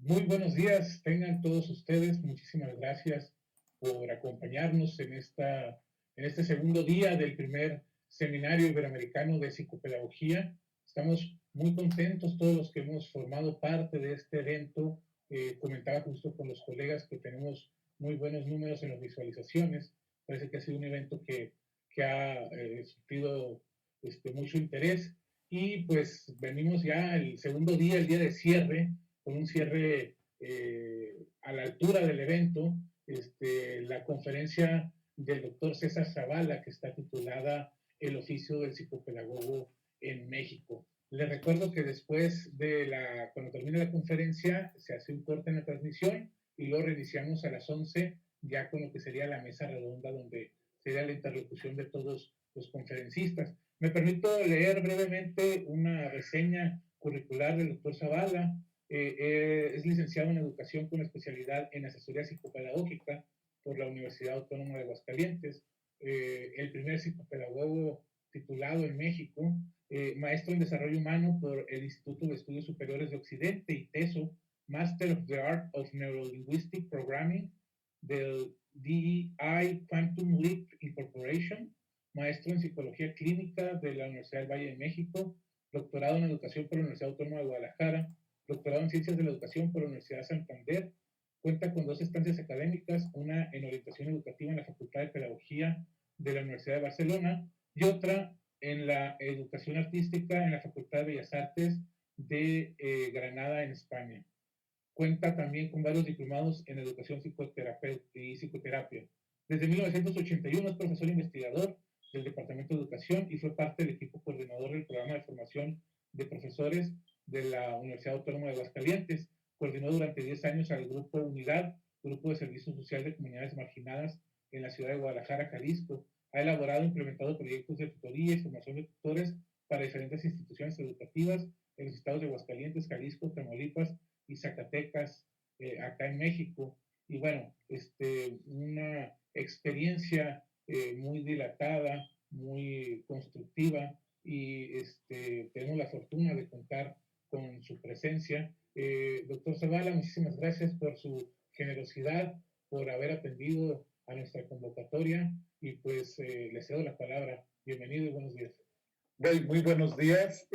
Muy buenos días, tengan todos ustedes. Muchísimas gracias por acompañarnos en este segundo día del primer Seminario Iberoamericano de Psicopedagogía. Estamos muy contentos todos los que hemos formado parte de este evento. Comentaba justo con los colegas que tenemos muy buenos números en las visualizaciones. Parece que ha sido un evento que ha sufrido mucho interés. Y pues venimos ya el segundo día, el día de cierre, con un cierre a la altura del evento, la conferencia del doctor César Zavala, que está titulada El oficio del psicopedagogo en México. Les recuerdo que cuando termine la conferencia, se hace un corte en la transmisión y lo reiniciamos a las 11, ya con lo que sería la mesa redonda, donde sería la interlocución de todos los conferencistas. Me permito leer brevemente una reseña curricular del doctor Zavala. Es licenciado en Educación con especialidad en Asesoría Psicopedagógica por la Universidad Autónoma de Aguascalientes, el primer psicopedagogo titulado en México, maestro en Desarrollo Humano por el Instituto de Estudios Superiores de Occidente, ITESO, Master of the Art of Neurolinguistic Programming del DEI Quantum Leap Incorporation, maestro en Psicología Clínica de la Universidad del Valle de México, doctorado en Educación por la Universidad Autónoma de Guadalajara, doctorado en Ciencias de la Educación por la Universidad de Santander. Cuenta con dos estancias académicas, una en orientación educativa en la Facultad de Pedagogía de la Universidad de Barcelona y otra en la educación artística en la Facultad de Bellas Artes de Granada, en España. Cuenta también con varios diplomados en educación y psicoterapia. Desde 1981 es profesor investigador del Departamento de Educación y fue parte del equipo coordinador del programa de formación de profesores de la Universidad Autónoma de Aguascalientes. Coordinó durante 10 años al Grupo Unidad, Grupo de Servicio Social de Comunidades Marginadas en la ciudad de Guadalajara, Jalisco. Ha elaborado e implementado proyectos de tutoría y formación de tutores para diferentes instituciones educativas en los estados de Aguascalientes, Jalisco, Tamaulipas y Zacatecas, acá en México. Y bueno, una experiencia muy dilatada, muy constructiva, y tenemos la fortuna de contar con su presencia. Doctor Zavala, muchísimas gracias por su generosidad, por haber atendido a nuestra convocatoria, y pues le cedo la palabra. Bienvenido y buenos días. Muy buenos días.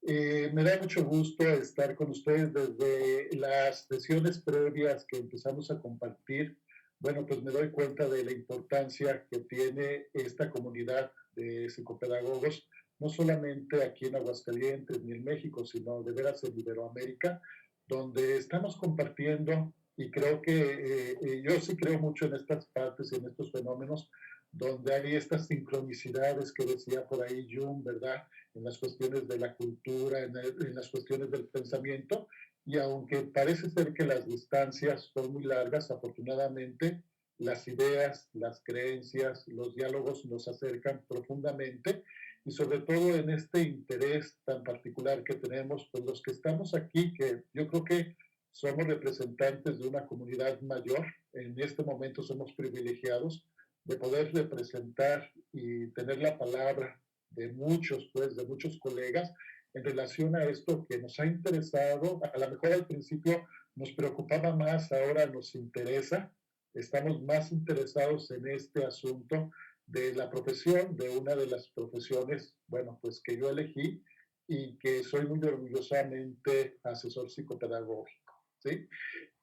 Me da mucho gusto estar con ustedes desde las sesiones previas que empezamos a compartir. Bueno, pues me doy cuenta de la importancia que tiene esta comunidad de psicopedagogos, no solamente aquí en Aguascalientes ni en México, sino de veras en Iberoamérica, donde estamos compartiendo, y creo que yo sí creo mucho en estas partes y en estos fenómenos, donde hay estas sincronicidades que decía por ahí Jung, ¿verdad? En las cuestiones de la cultura, en las cuestiones del pensamiento, y aunque parece ser que las distancias son muy largas, afortunadamente las ideas, las creencias, los diálogos nos acercan profundamente, y sobre todo en este interés tan particular que tenemos, pues los que estamos aquí, que yo creo que somos representantes de una comunidad mayor, en este momento somos privilegiados de poder representar y tener la palabra de muchos, pues, de muchos colegas en relación a esto que nos ha interesado. A lo mejor al principio nos preocupaba más, ahora nos interesa. Estamos más interesados en este asunto de la profesión, de una de las profesiones, bueno, pues que yo elegí y que soy muy orgullosamente asesor psicopedagógico, ¿sí?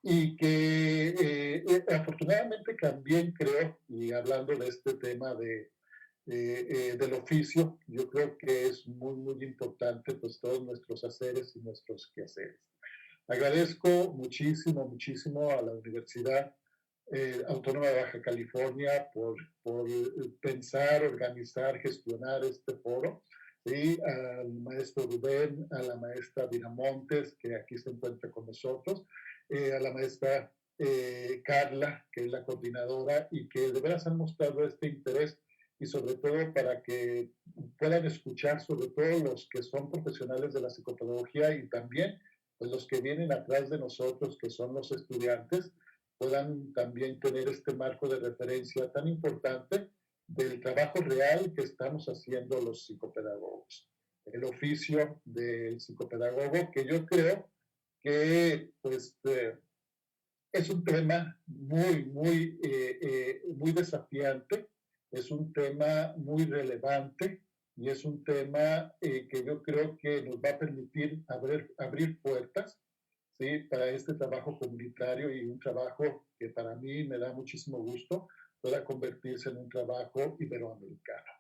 Y que afortunadamente también creo, y hablando de este tema del oficio, yo creo que es muy importante pues todos nuestros haceres y nuestros quehaceres. Agradezco muchísimo a la Universidad Autónoma de Baja California por pensar, organizar, gestionar este foro, y al maestro Rubén, a la maestra Viramontes, que aquí se encuentra con nosotros, a la maestra Carla, que es la coordinadora, y que de veras han mostrado este interés, y sobre todo para que puedan escuchar, sobre todo los que son profesionales de la psicopedagogía y también pues, los que vienen atrás de nosotros, que son los estudiantes, puedan también tener este marco de referencia tan importante del trabajo real que estamos haciendo los psicopedagogos. El oficio del psicopedagogo, que yo creo que pues es un tema muy desafiante, es un tema muy relevante y es un tema que yo creo que nos va a permitir abrir puertas, ¿sí? Para este trabajo comunitario y un trabajo que para mí me da muchísimo gusto pueda convertirse en un trabajo iberoamericano.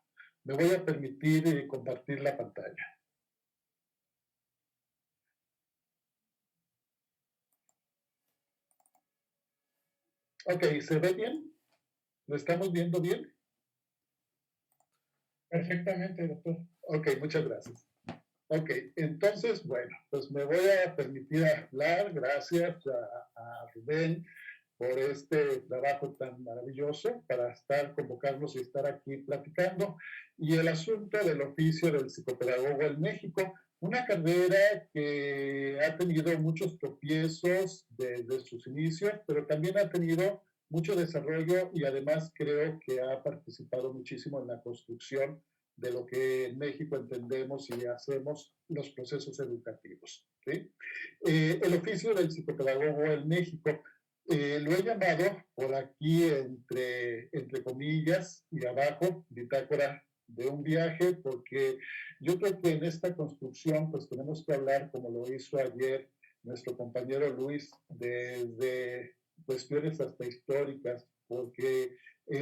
Me voy a permitir compartir la pantalla. Ok, ¿se ve bien? ¿Lo estamos viendo bien? Perfectamente, doctor. Ok, muchas gracias. Ok, entonces, bueno, pues me voy a permitir hablar. Gracias a Rubén por este trabajo tan maravilloso para convocarnos y estar aquí platicando. Y el asunto del oficio del psicopedagogo en México, una carrera que ha tenido muchos tropiezos desde sus inicios, pero también ha tenido mucho desarrollo y además creo que ha participado muchísimo en la construcción de lo que en México entendemos y hacemos los procesos educativos. ¿Sí? El oficio del psicopedagogo en México lo he llamado por aquí entre comillas y abajo, bitácora de un viaje, porque yo creo que en esta construcción pues tenemos que hablar, como lo hizo ayer nuestro compañero Luis, desde cuestiones hasta históricas, porque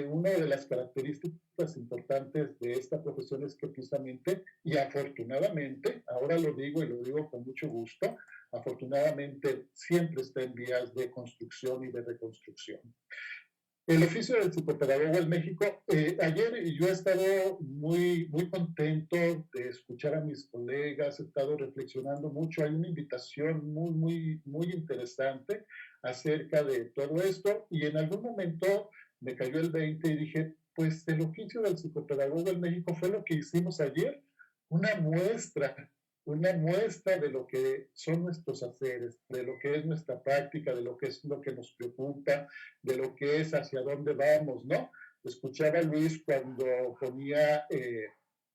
una de las características importantes de esta profesión es que precisamente, y afortunadamente, ahora lo digo y lo digo con mucho gusto, afortunadamente siempre está en vías de construcción y de reconstrucción. El oficio del psicopedagogo en México, ayer yo he estado muy contento de escuchar a mis colegas, he estado reflexionando mucho, hay una invitación muy interesante acerca de todo esto y en algún momento me cayó el 20 y dije, pues el oficio del psicopedagogo en México fue lo que hicimos ayer, una muestra una muestra de lo que son nuestros haceres, de lo que es nuestra práctica, de lo que es lo que nos preocupa, de lo que es hacia dónde vamos, ¿no? Escuchaba a Luis cuando ponía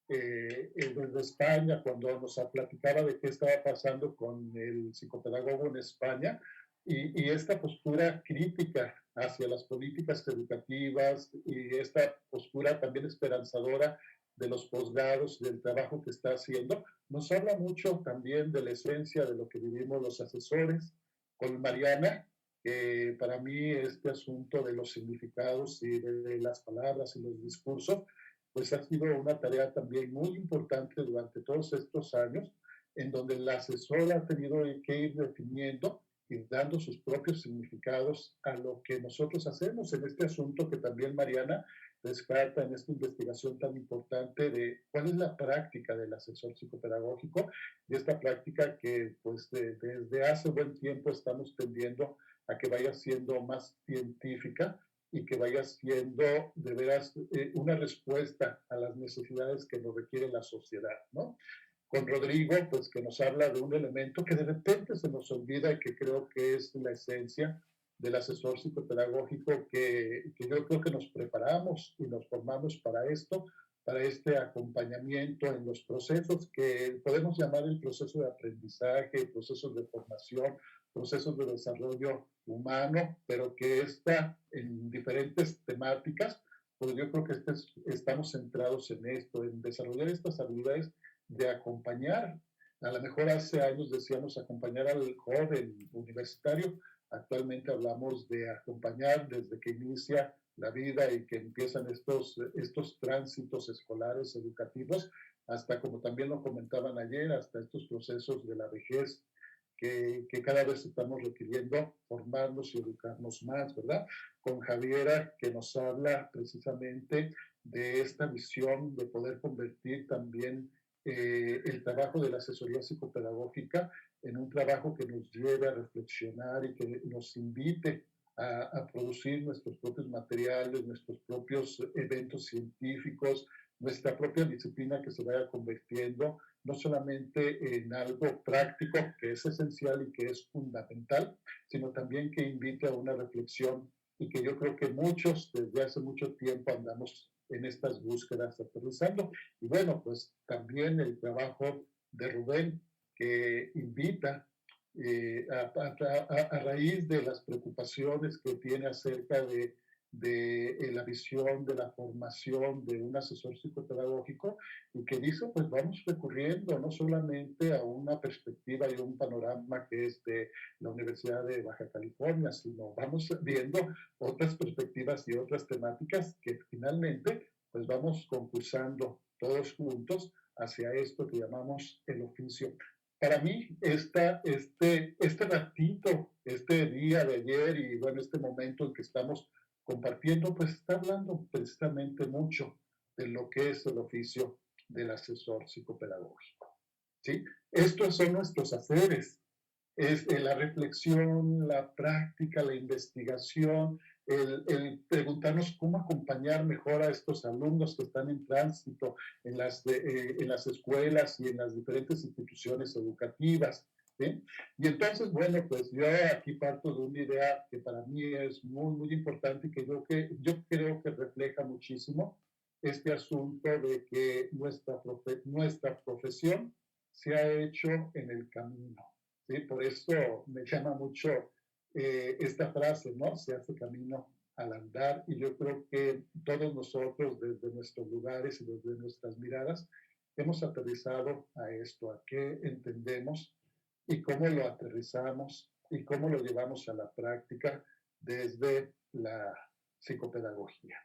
desde España, cuando nos platicaba de qué estaba pasando con el psicopedagogo en España y esta postura crítica hacia las políticas educativas y esta postura también esperanzadora de los posgrados, del trabajo que está haciendo, nos habla mucho también de la esencia de lo que vivimos los asesores. Con Mariana, para mí este asunto de los significados y de las palabras y los discursos, pues ha sido una tarea también muy importante durante todos estos años, en donde el asesor ha tenido que ir definiendo y dando sus propios significados a lo que nosotros hacemos en este asunto que también Mariana descarta en esta investigación tan importante de cuál es la práctica del asesor psicopedagógico y esta práctica que pues desde hace buen tiempo estamos tendiendo a que vaya siendo más científica y que vaya siendo de veras una respuesta a las necesidades que nos requiere la sociedad, ¿no? Con Rodrigo, pues que nos habla de un elemento que de repente se nos olvida y que creo que es la esencia del asesor psicopedagógico que yo creo que nos preparamos y nos formamos para esto, para este acompañamiento en los procesos que podemos llamar el proceso de aprendizaje, procesos de formación, procesos de desarrollo humano, pero que está en diferentes temáticas, pues yo creo que estamos centrados en esto, en desarrollar estas habilidades de acompañar. A lo mejor hace años decíamos acompañar al joven universitario, actualmente hablamos de acompañar desde que inicia la vida y que empiezan estos tránsitos escolares, educativos, hasta como también lo comentaban ayer, hasta estos procesos de la vejez que cada vez estamos requiriendo formarnos y educarnos más, ¿verdad? Con Javiera, que nos habla precisamente de esta visión de poder convertir también el trabajo de la asesoría psicopedagógica en un trabajo que nos lleve a reflexionar y que nos invite a producir nuestros propios materiales, nuestros propios eventos científicos, nuestra propia disciplina que se vaya convirtiendo no solamente en algo práctico que es esencial y que es fundamental, sino también que invite a una reflexión y que yo creo que muchos desde hace mucho tiempo andamos en estas búsquedas aterrizando. Y bueno, pues también el trabajo de Rubén, que invita a raíz de las preocupaciones que tiene acerca de la visión, de la formación de un asesor psicopedagógico y que dice, pues vamos recurriendo no solamente a una perspectiva y un panorama que es de la Universidad de Baja California, sino vamos viendo otras perspectivas y otras temáticas que finalmente pues vamos concursando todos juntos hacia esto que llamamos el oficio. Para mí, este ratito, este día de ayer y bueno, este momento en que estamos compartiendo, pues está hablando precisamente mucho de lo que es el oficio del asesor psicopedagógico. ¿Sí? Estos son nuestros haceres, es la reflexión, la práctica, la investigación, el preguntarnos cómo acompañar mejor a estos alumnos que están en tránsito en las escuelas y en las diferentes instituciones educativas. ¿Sí? Y entonces, bueno, pues yo aquí parto de una idea que para mí es muy, muy importante y yo creo que refleja muchísimo este asunto de que nuestra profesión se ha hecho en el camino. ¿Sí? Por eso me llama mucho esta frase, ¿no? Se hace camino al andar y yo creo que todos nosotros desde nuestros lugares y desde nuestras miradas hemos aterrizado a esto, a qué entendemos y cómo lo aterrizamos y cómo lo llevamos a la práctica desde la psicopedagogía.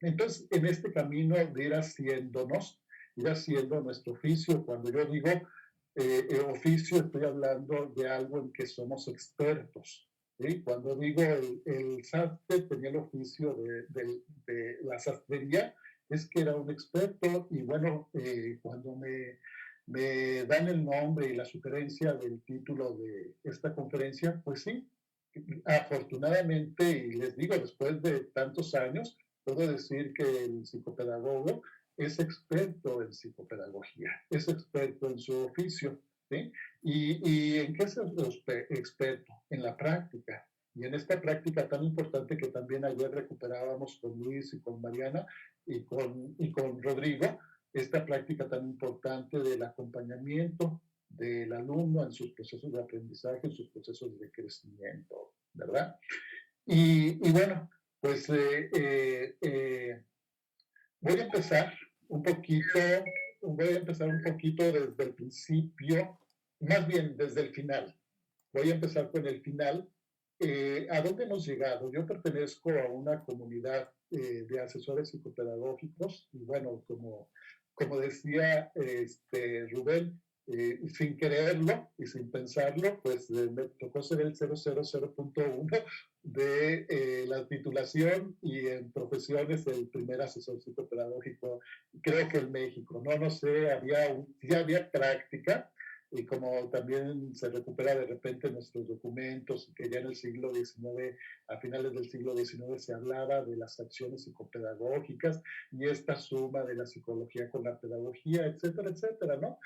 Entonces, en este camino de ir haciendo nuestro oficio, cuando yo digo oficio, estoy hablando de algo en que somos expertos. ¿Sí? Cuando digo el sastre tenía el oficio de la sastrería, es que era un experto y bueno, cuando me dan el nombre y la sugerencia del título de esta conferencia, pues sí, afortunadamente, y les digo, después de tantos años, puedo decir que el psicopedagogo es experto en psicopedagogía, es experto en su oficio. ¿Sí? ¿Y en qué es experto? En la práctica. Y en esta práctica tan importante que también ayer recuperábamos con Luis y con Mariana y con Rodrigo, esta práctica tan importante del acompañamiento del alumno en sus procesos de aprendizaje, en sus procesos de crecimiento, ¿verdad? Y bueno, pues voy a empezar un poquito, desde el principio, más bien desde el final. Voy a empezar con el final. ¿A dónde hemos llegado? Yo pertenezco a una comunidad de asesores psicopedagógicos y bueno, como decía Rubén, sin quererlo y sin pensarlo, pues me tocó ser el 000.1 de la titulación y en profesiones el primer asesor psicopedagógico, creo que en México, no sé, ya había práctica y como también se recupera de repente nuestros documentos, que ya en el siglo XIX, a finales del siglo XIX se hablaba de las acciones psicopedagógicas y esta suma de la psicología con la pedagogía, etcétera, etcétera, ¿no?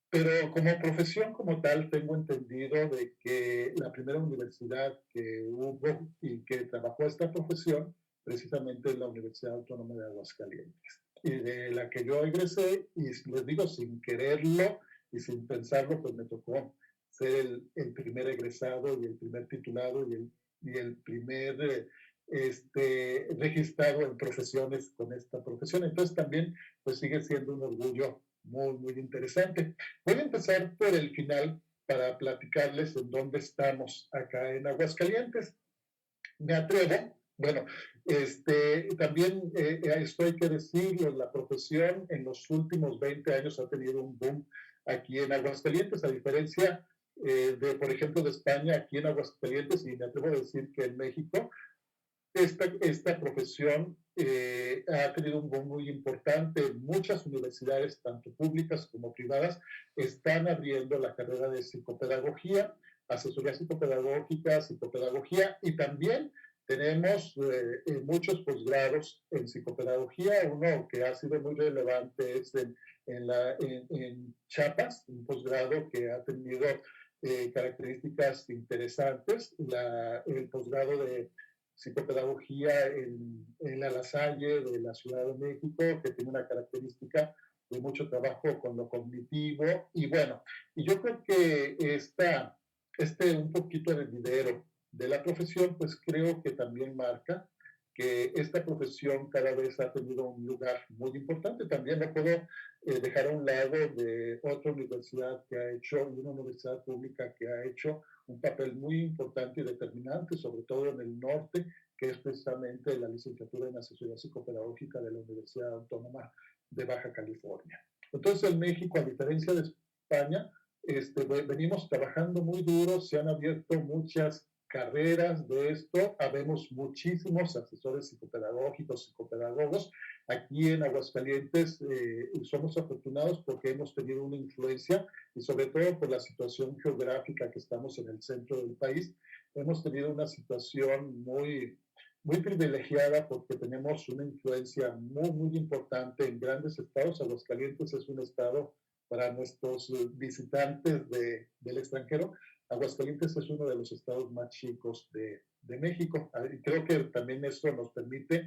Pero como profesión como tal, tengo entendido de que la primera universidad que hubo y que trabajó esta profesión, precisamente es la Universidad Autónoma de Aguascalientes, y de la que yo egresé, y les digo, sin quererlo y sin pensarlo, pues me tocó ser el primer egresado y el primer titulado y el primer registrado en profesiones con esta profesión. Entonces también pues sigue siendo un orgullo muy, muy interesante. Voy a empezar por el final para platicarles en dónde estamos acá en Aguascalientes. Me atrevo, bueno, también esto hay que decirlo, la profesión en los últimos 20 años ha tenido un boom aquí en Aguascalientes, a diferencia por ejemplo, de España, aquí en Aguascalientes, y me atrevo a decir que en México, esta profesión ha tenido un boom muy importante. Muchas universidades, tanto públicas como privadas, están abriendo la carrera de psicopedagogía, asesoría psicopedagógica, psicopedagogía, y también tenemos muchos posgrados en psicopedagogía. Uno que ha sido muy relevante es en Chiapas, un posgrado que ha tenido características interesantes, el posgrado de psicopedagogía en La Salle de la Ciudad de México, que tiene una característica de mucho trabajo con lo cognitivo. Y bueno, y yo creo que un poquito hervidero de la profesión, pues creo que también marca que esta profesión cada vez ha tenido un lugar muy importante. También no puedo dejar a un lado de otra universidad que ha hecho, una universidad pública que ha hecho un papel muy importante y determinante, sobre todo en el norte, que es precisamente la licenciatura en asesoría psicopedagógica de la Universidad Autónoma de Baja California. Entonces, en México, a diferencia de España, venimos trabajando muy duro, se han abierto muchas carreras de esto, habemos muchísimos asesores psicopedagógicos, psicopedagogos. Aquí en Aguascalientes somos afortunados porque hemos tenido una influencia y sobre todo por la situación geográfica que estamos en el centro del país, hemos tenido una situación muy privilegiada porque tenemos una influencia muy importante en grandes estados. Aguascalientes es un estado para nuestros visitantes del extranjero. Aguascalientes es uno de los estados más chicos de México. Y creo que también eso nos permite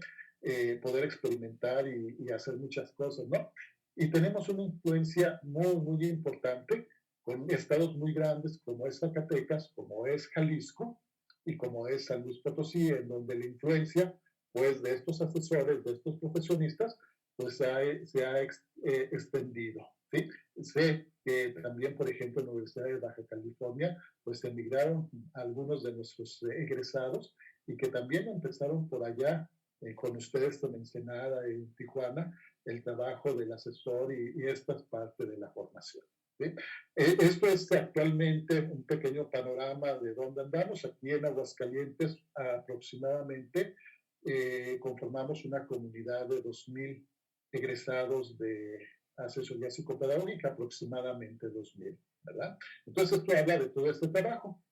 poder experimentar y hacer muchas cosas, ¿no? Y tenemos una influencia muy importante con estados muy grandes como es Zacatecas, como es Jalisco y como es San Luis Potosí, en donde la influencia pues, de estos asesores, de estos profesionistas, pues se ha extendido. ¿Sí? Sé que también, por ejemplo, en la Universidad de Baja California, pues emigraron algunos de nuestros egresados y que también empezaron por allá, con ustedes en Ensenada, en Tijuana, el trabajo del asesor y esta es parte de la formación. ¿Sí? Esto es actualmente un pequeño panorama de dónde andamos. Aquí en Aguascalientes aproximadamente conformamos una comunidad de 2,000 egresados de asesoría psicopedagógica, aproximadamente 2,000, ¿verdad? Entonces esto habla de todo este trabajo.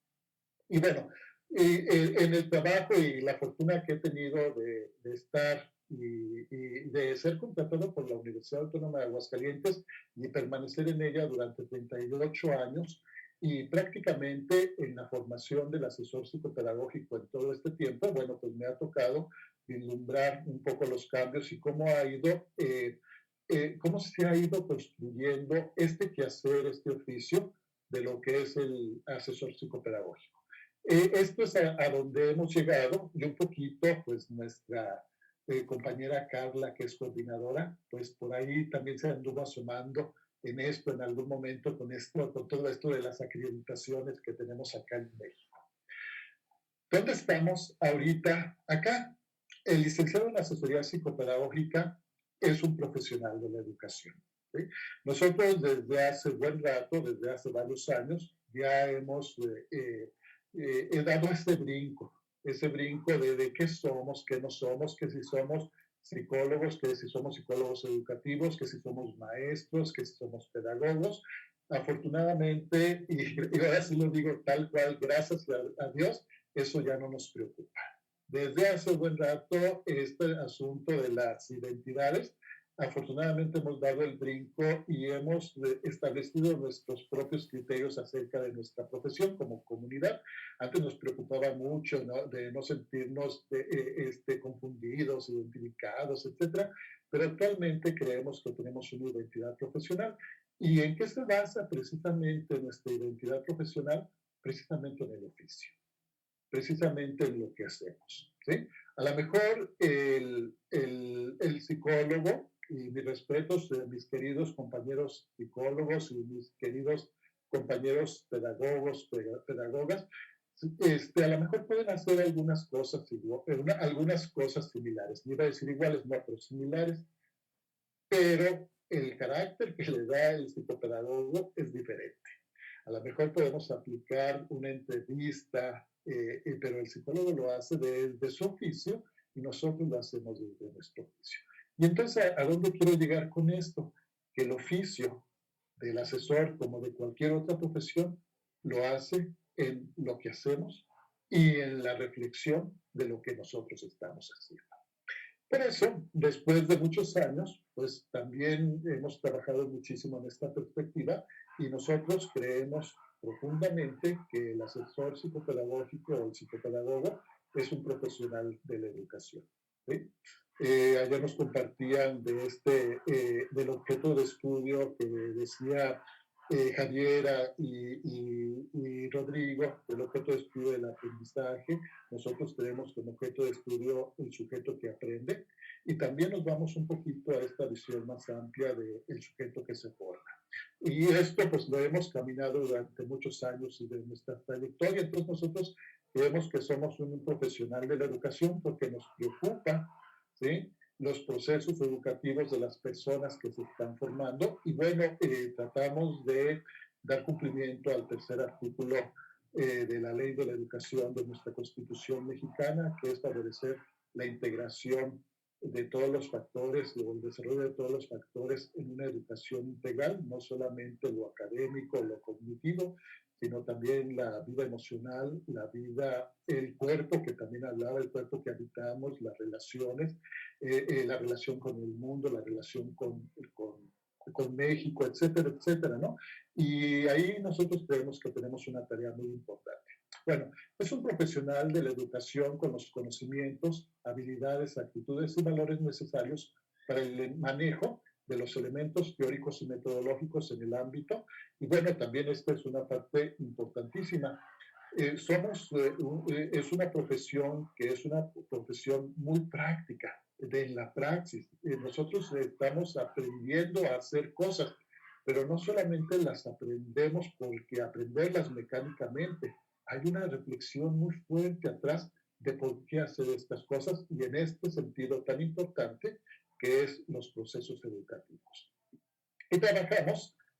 Y bueno, en el trabajo y la fortuna que he tenido de estar y de ser contratado por la Universidad Autónoma de Aguascalientes y permanecer en ella durante 38 años y prácticamente en la formación del asesor psicopedagógico en todo este tiempo, bueno, pues me ha tocado vislumbrar un poco los cambios y cómo se ha ido construyendo este quehacer, este oficio de lo que es el asesor psicopedagógico. Esto es a donde hemos llegado y un poquito, pues nuestra compañera Carla, que es coordinadora, pues por ahí también se anduvo asomando en esto en algún momento con todo esto de las acreditaciones que tenemos acá en México. ¿Dónde estamos ahorita? Acá, el licenciado en asesoría psicopedagógica es un profesional de la educación. ¿Sí? Nosotros desde hace buen rato, desde hace varios años, ya hemos dado ese brinco de qué somos, qué no somos, que si somos psicólogos, que si somos psicólogos educativos, que si somos maestros, que si somos pedagogos. Afortunadamente, y ahora sí lo digo tal cual, gracias a Dios, eso ya no nos preocupa. Desde hace buen rato, este asunto de las identidades, afortunadamente hemos dado el brinco y hemos establecido nuestros propios criterios acerca de nuestra profesión como comunidad. Antes nos preocupaba mucho, ¿no?, de no sentirnos confundidos, identificados, etcétera, pero actualmente creemos que tenemos una identidad profesional. ¿Y en qué se basa precisamente nuestra identidad profesional? Precisamente en el oficio, precisamente en lo que hacemos. ¿Sí? A lo mejor el psicólogo, y mis respetos de mis queridos compañeros psicólogos y mis queridos compañeros pedagogos, pedagogas, a lo mejor pueden hacer algunas cosas similares. No iba a decir iguales, no, pero similares, pero el carácter que le da el psicopedagogo es diferente. A lo mejor podemos aplicar una entrevista, pero el psicólogo lo hace desde su oficio y nosotros lo hacemos desde nuestro oficio. Y entonces, ¿a dónde quiero llegar con esto? Que el oficio del asesor, como de cualquier otra profesión, lo hace en lo que hacemos y en la reflexión de lo que nosotros estamos haciendo. Por eso, después de muchos años, pues también hemos trabajado muchísimo en esta perspectiva y nosotros creemos profundamente que el asesor psicopedagógico o el psicopedagogo es un profesional de la educación. ¿Sí? Ayer nos compartían del objeto de estudio que decía Javiera y Rodrigo, el objeto de estudio del aprendizaje. Nosotros tenemos como objeto de estudio el sujeto que aprende y también nos vamos un poquito a esta visión más amplia del sujeto que se forma. Y esto pues lo hemos caminado durante muchos años y de nuestra trayectoria. Entonces nosotros creemos que somos un profesional de la educación porque nos preocupa, ¿sí?, los procesos educativos de las personas que se están formando y bueno, tratamos de dar cumplimiento al tercer artículo de la Ley de la Educación de nuestra Constitución mexicana, que es favorecer la integración de todos los factores, o el desarrollo de todos los factores en una educación integral, no solamente lo académico, lo cognitivo, sino también la vida emocional, la vida, el cuerpo, que también hablaba, el cuerpo que habitamos, las relaciones, la relación con el mundo, la relación con México, etcétera, etcétera, ¿no? Y ahí nosotros creemos que tenemos una tarea muy importante. Bueno, es un profesional de la educación con los conocimientos, habilidades, actitudes y valores necesarios para el manejo de los elementos teóricos y metodológicos en el ámbito. Y bueno, también esta es una parte importantísima. Es una profesión que es una profesión muy práctica, de la praxis. Nosotros estamos aprendiendo a hacer cosas, pero no solamente las aprendemos porque aprenderlas mecánicamente. Hay una reflexión muy fuerte atrás de por qué hacer estas cosas y en este sentido tan importante que es los procesos educativos. Y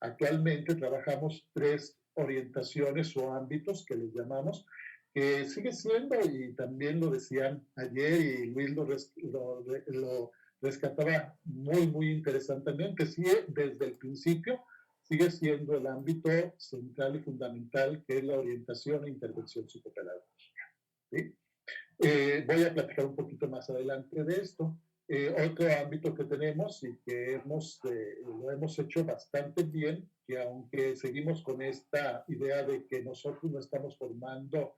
actualmente trabajamos tres orientaciones o ámbitos que les llamamos, que sigue siendo, y también lo decían ayer y Luis lo rescataba muy, muy interesantemente, sigue desde el principio, sigue siendo el ámbito central y fundamental que es la orientación e intervención psicopedagógica. ¿Sí? Voy a platicar un poquito más adelante de esto. Otro ámbito que tenemos y que lo hemos hecho bastante bien, que aunque seguimos con esta idea de que nosotros no estamos formando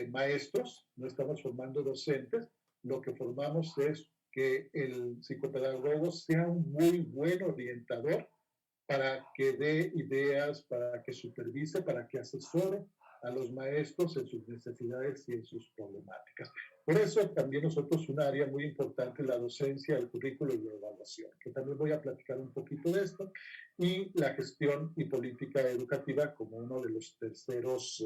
maestros, no estamos formando docentes, lo que formamos es que el psicopedagogo sea un muy buen orientador para que dé ideas, para que supervise, para que asesore a los maestros en sus necesidades y en sus problemáticas. Por eso también nosotros un área muy importante es la docencia, el currículo y la evaluación, que también voy a platicar un poquito de esto, y la gestión y política educativa como uno de los terceros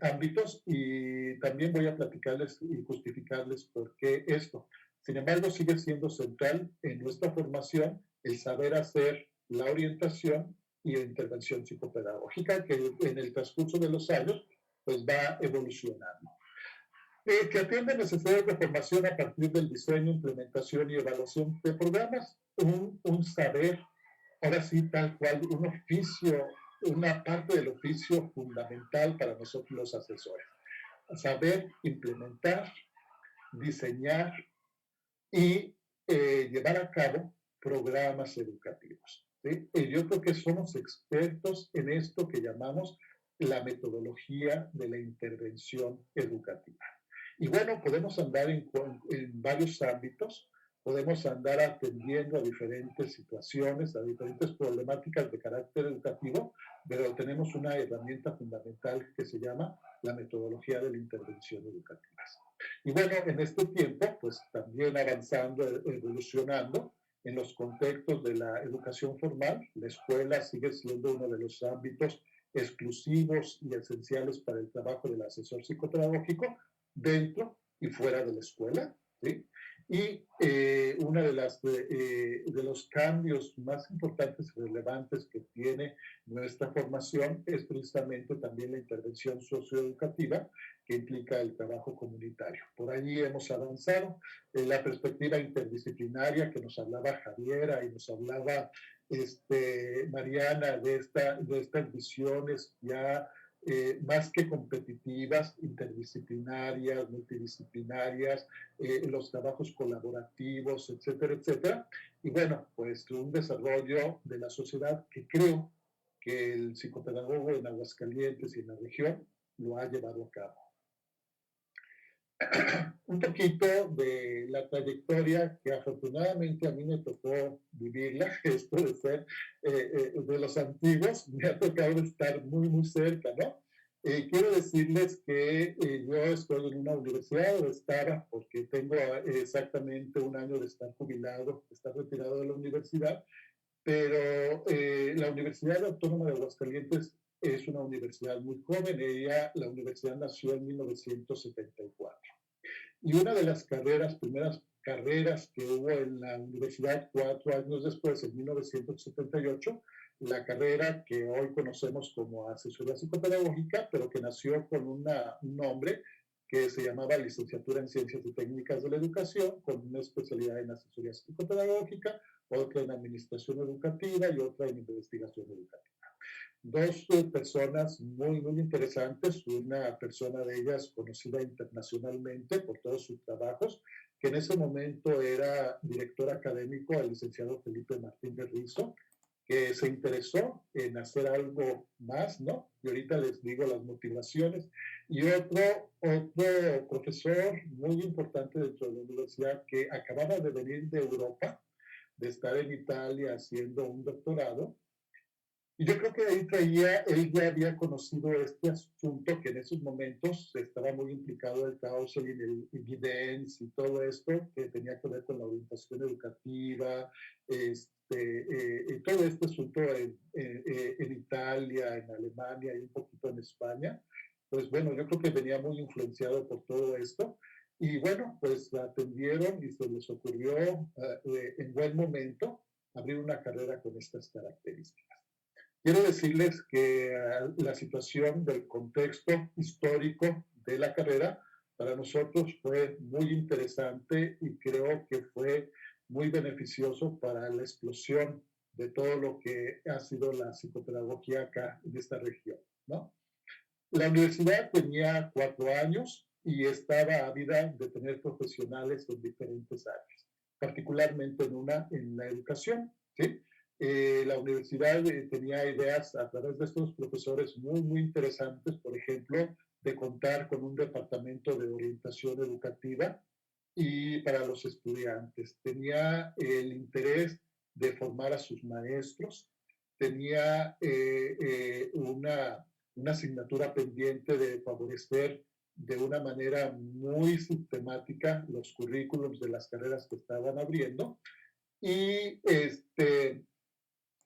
ámbitos, y también voy a platicarles y justificarles por qué esto. Sin embargo, sigue siendo central en nuestra formación el saber hacer la orientación y la intervención psicopedagógica que en el transcurso de los años pues va evolucionando. Que atiende necesidades de formación a partir del diseño, implementación y evaluación de programas, un saber, ahora sí, tal cual, un oficio, una parte del oficio fundamental para nosotros los asesores. Saber implementar, diseñar y llevar a cabo programas educativos. ¿Sí? Yo creo que somos expertos en esto que llamamos la metodología de la intervención educativa. Y bueno, podemos andar en varios ámbitos, podemos andar atendiendo a diferentes situaciones, a diferentes problemáticas de carácter educativo, pero tenemos una herramienta fundamental que se llama la metodología de la intervención educativa. Y bueno, en este tiempo, pues también avanzando, evolucionando en los contextos de la educación formal, la escuela sigue siendo uno de los ámbitos exclusivos y esenciales para el trabajo del asesor psicopedagógico dentro y fuera de la escuela, ¿sí? Y uno de los cambios más importantes y relevantes que tiene nuestra formación es precisamente también la intervención socioeducativa que implica el trabajo comunitario. Por allí hemos avanzado en la perspectiva interdisciplinaria que nos hablaba Javiera y nos hablaba Mariana de estas visiones ya más que competitivas, interdisciplinarias, multidisciplinarias, los trabajos colaborativos, etcétera, etcétera. Y bueno, pues un desarrollo de la sociedad que creo que el psicopedagogo en Aguascalientes y en la región lo ha llevado a cabo. Un poquito de la trayectoria que afortunadamente a mí me tocó vivirla, esto de ser de los antiguos, me ha tocado estar muy, muy cerca, ¿no? Quiero decirles que yo estoy en una universidad, o estaba, porque tengo exactamente un año de estar jubilado, de estar retirado de la universidad, pero la Universidad Autónoma de Aguascalientes es una universidad muy joven. La universidad nació en 1974. Y una de las primeras carreras que hubo en la universidad 4 años después, en 1978, la carrera que hoy conocemos como asesoría psicopedagógica, pero que nació con un nombre que se llamaba Licenciatura en Ciencias y Técnicas de la Educación, con una especialidad en asesoría psicopedagógica, otra en administración educativa y otra en investigación educativa. Dos personas muy, muy interesantes, una persona de ellas conocida internacionalmente por todos sus trabajos, que en ese momento era director académico, el licenciado Felipe Martín de Rizo, que se interesó en hacer algo más, ¿no? Y ahorita les digo las motivaciones. Y otro profesor muy importante dentro de la universidad que acababa de venir de Europa, de estar en Italia haciendo un doctorado, y yo creo que ahí él ya había conocido este asunto que en esos momentos estaba muy implicado el caos, el evidence y todo esto que tenía que ver con la orientación educativa, y todo este asunto en Italia, en Alemania y un poquito en España. Pues bueno, yo creo que venía muy influenciado por todo esto. Y bueno, pues la atendieron y se les ocurrió en buen momento abrir una carrera con estas características. Quiero decirles que la situación del contexto histórico de la carrera para nosotros fue muy interesante y creo que fue muy beneficioso para la explosión de todo lo que ha sido la psicopedagogía acá en esta región, ¿no? La universidad tenía 4 años y estaba ávida de tener profesionales en diferentes áreas, particularmente en la educación, ¿sí? La universidad tenía ideas a través de estos profesores muy, muy interesantes, por ejemplo, de contar con un departamento de orientación educativa y para los estudiantes. Tenía el interés de formar a sus maestros, tenía una asignatura pendiente de favorecer de una manera muy sistemática los currículums de las carreras que estaban abriendo y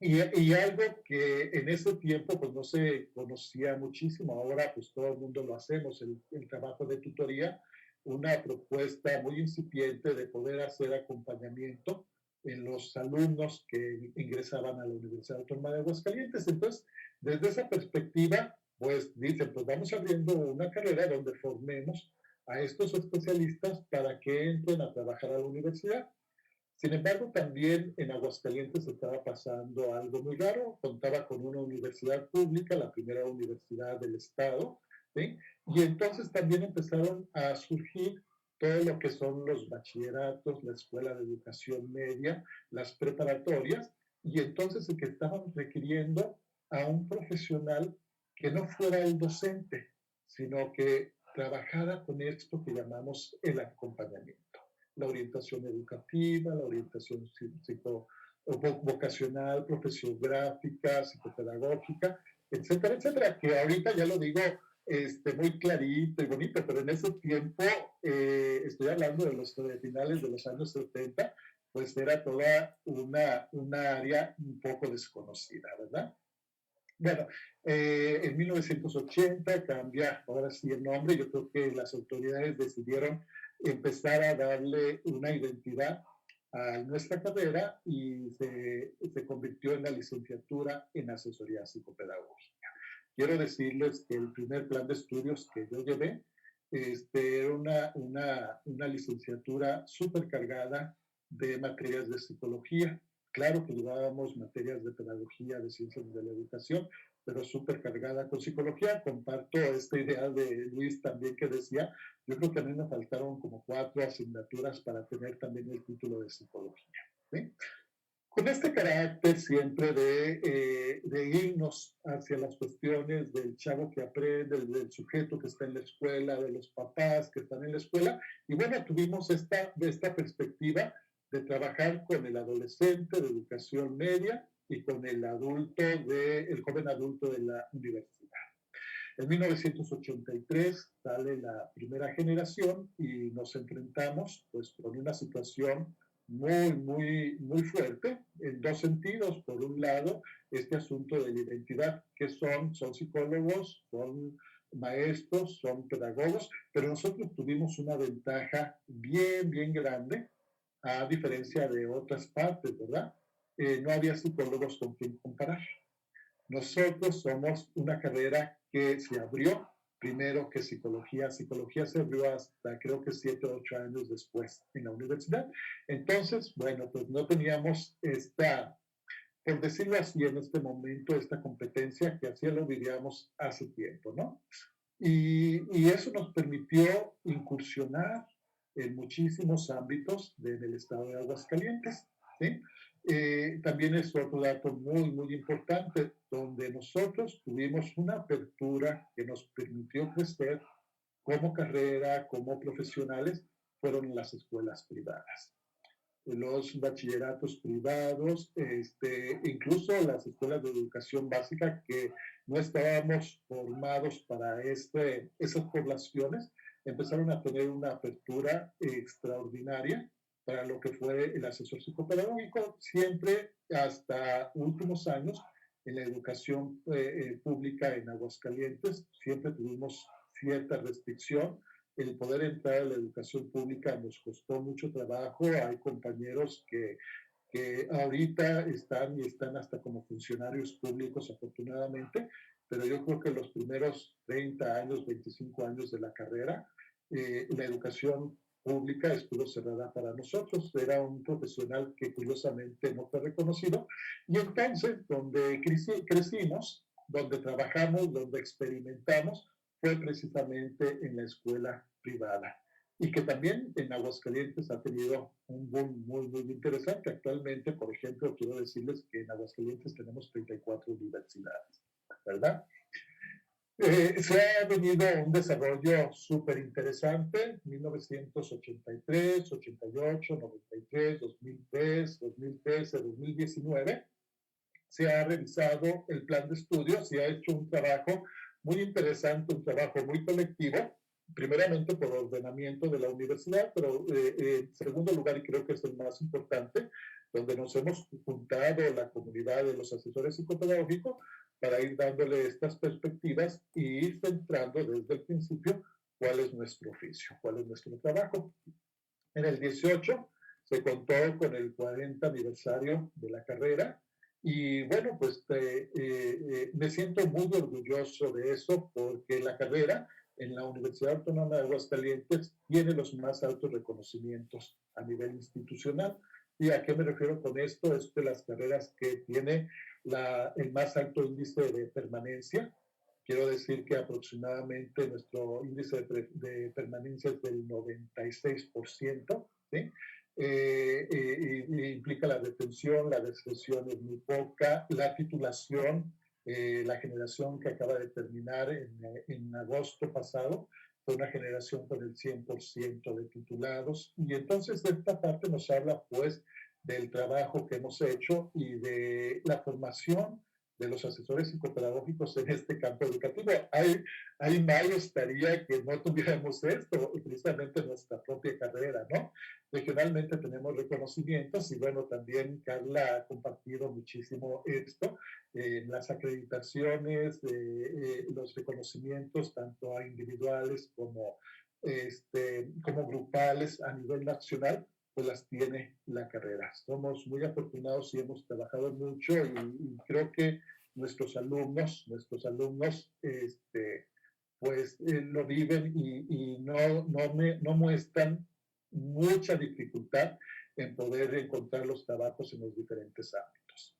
y algo que en ese tiempo pues no se conocía muchísimo, ahora pues todo el mundo lo hacemos, el trabajo de tutoría, una propuesta muy incipiente de poder hacer acompañamiento en los alumnos que ingresaban a la Universidad Autónoma de Aguascalientes. Entonces, desde esa perspectiva, pues dicen, pues vamos abriendo una carrera donde formemos a estos especialistas para que entren a trabajar a la universidad. Sin embargo, también en Aguascalientes estaba pasando algo muy raro. Contaba con una universidad pública, la primera universidad del estado, ¿sí? Y entonces también empezaron a surgir todo lo que son los bachilleratos, la escuela de educación media, las preparatorias, y entonces el que estaban requiriendo a un profesional que no fuera el docente, sino que trabajara con esto que llamamos el acompañamiento, la orientación educativa, la orientación vocacional, profesiográfica, psicopedagógica, etcétera, etcétera, que ahorita ya lo digo muy clarito y bonito, pero en ese tiempo, estoy hablando de los finales de los años 70, pues era toda una área un poco desconocida, ¿verdad? Bueno, en 1980 cambia ahora sí el nombre. Yo creo que las autoridades decidieron empezar a darle una identidad a nuestra carrera y se convirtió en la licenciatura en asesoría psicopedagógica. Quiero decirles que el primer plan de estudios que yo llevé era una licenciatura súper cargada de materias de psicología. Claro que llevábamos materias de pedagogía, de ciencias de la educación, pero súper cargada con psicología. Comparto esta idea de Luis también que decía, yo creo que a mí me faltaron como 4 asignaturas para tener también el título de psicología, ¿sí? Con este carácter siempre de irnos hacia las cuestiones del chavo que aprende, del sujeto que está en la escuela, de los papás que están en la escuela. Y bueno, tuvimos esta perspectiva de trabajar con el adolescente de educación media y con el joven adulto de la universidad. En 1983 sale la primera generación y nos enfrentamos pues con una situación muy fuerte en dos sentidos. Por un lado, este asunto de la identidad, que son psicólogos, son maestros, son pedagogos, pero nosotros tuvimos una ventaja bien grande, a diferencia de otras partes, ¿verdad? No había psicólogos con quien comparar. Nosotros somos una carrera que se abrió primero que psicología. Psicología se abrió hasta creo que 7 o 8 años después en la universidad. Entonces, bueno, pues no teníamos por decirlo así, en este momento, esta competencia que así lo vivíamos hace tiempo, ¿no? Y eso nos permitió incursionar en muchísimos ámbitos del estado de Aguascalientes, ¿sí? También es otro dato muy importante, donde nosotros tuvimos una apertura que nos permitió crecer como carrera, como profesionales, fueron las escuelas privadas, los bachilleratos privados, incluso las escuelas de educación básica que no estábamos formados para esas poblaciones, empezaron a tener una apertura extraordinaria para lo que fue el asesor psicopedagógico, siempre hasta últimos años en la educación pública en Aguascalientes, siempre tuvimos cierta restricción. El poder entrar a la educación pública nos costó mucho trabajo. Hay compañeros que ahorita están hasta como funcionarios públicos, afortunadamente, pero yo creo que los primeros 30 años, 25 años de la carrera, la educación pública estuvo cerrada para nosotros. Era un profesional que curiosamente no fue reconocido. Y entonces, donde crecimos, donde trabajamos, donde experimentamos, fue precisamente en la escuela privada. Y que también en Aguascalientes ha tenido un boom muy interesante. Actualmente, por ejemplo, quiero decirles que en Aguascalientes tenemos 34 universidades, ¿verdad? Se ha venido un desarrollo súper interesante, 1983, 88, 93, 2003, 2013, 2019. Se ha revisado el plan de estudios, se ha hecho un trabajo muy interesante, un trabajo muy colectivo, primeramente por ordenamiento de la universidad, pero en segundo lugar, y creo que es el más importante, donde nos hemos juntado la comunidad de los asesores psicopedagógicos para ir dándole estas perspectivas y ir centrando desde el principio cuál es nuestro oficio, cuál es nuestro trabajo. En el 18 se contó con el 40 aniversario de la carrera y bueno, pues me siento muy orgulloso de eso porque la carrera en la Universidad Autónoma de Aguascalientes tiene los más altos reconocimientos a nivel institucional. ¿Y a qué me refiero con esto? Es de las carreras que tiene el más alto índice de permanencia. Quiero decir que aproximadamente nuestro índice de permanencia es del 96%, ¿sí? Implica la detención, la deserción es muy poca, la titulación, la generación que acaba de terminar en agosto pasado, fue una generación con el 100% de titulados. Y entonces esta parte nos habla pues del trabajo que hemos hecho y de la formación de los asesores psicopedagógicos en este campo educativo. Hay mal estaría que no tuviéramos esto, precisamente nuestra propia carrera, ¿no? Regionalmente tenemos reconocimientos y bueno, también Carla ha compartido muchísimo esto, las acreditaciones, los reconocimientos tanto a individuales como grupales a nivel nacional, pues las tiene la carrera. Somos muy afortunados y hemos trabajado mucho y creo que nuestros alumnos, pues lo viven y no muestran mucha dificultad en poder encontrar los trabajos en los diferentes ámbitos.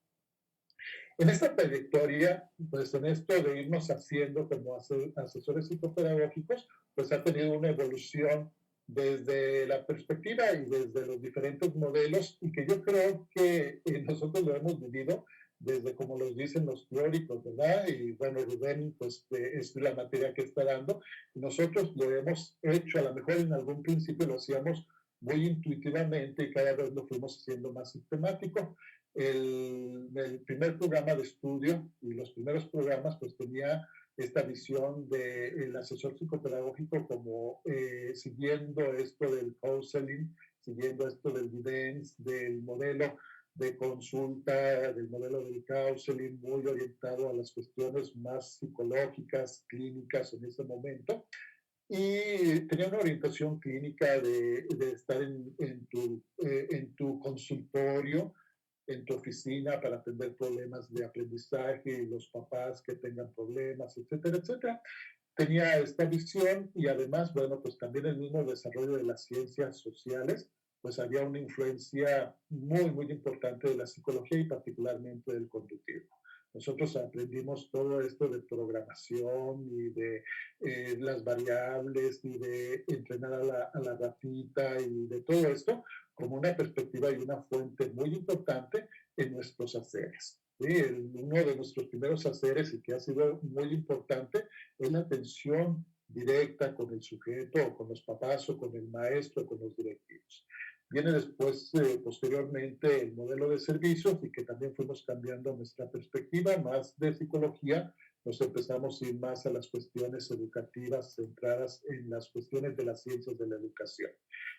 En esta trayectoria, pues en esto de irnos haciendo como asesores psicopedagógicos, pues ha tenido una evolución desde la perspectiva y desde los diferentes modelos, y que yo creo que nosotros lo hemos vivido desde como los dicen los teóricos, ¿verdad? Y bueno, Rubén, pues es la materia que está dando. Nosotros lo hemos hecho, a lo mejor en algún principio lo hacíamos muy intuitivamente y cada vez lo fuimos haciendo más sistemático. El primer programa de estudio y los primeros programas pues tenía esta visión del asesor psicopedagógico como siguiendo esto del counseling, siguiendo esto del evidence, del modelo de consulta, del modelo del counseling, muy orientado a las cuestiones más psicológicas, clínicas en ese momento. Y tenía una orientación clínica de estar en tu consultorio, en tu oficina para atender problemas de aprendizaje y los papás que tengan problemas, etcétera, etcétera. Tenía esta visión y además, bueno, pues también el mismo desarrollo de las ciencias sociales, pues había una influencia muy, muy importante de la psicología y particularmente del conductismo. Nosotros aprendimos todo esto de programación y de las variables y de entrenar a la ratita y de todo esto como una perspectiva y una fuente muy importante en nuestros haceres. ¿Sí? Uno de nuestros primeros haceres y que ha sido muy importante es la atención directa con el sujeto o con los papás o con el maestro o con los directivos. Viene después, posteriormente, el modelo de servicios y que también fuimos cambiando nuestra perspectiva, más de psicología, nos empezamos a ir más a las cuestiones educativas centradas en las cuestiones de las ciencias de la educación.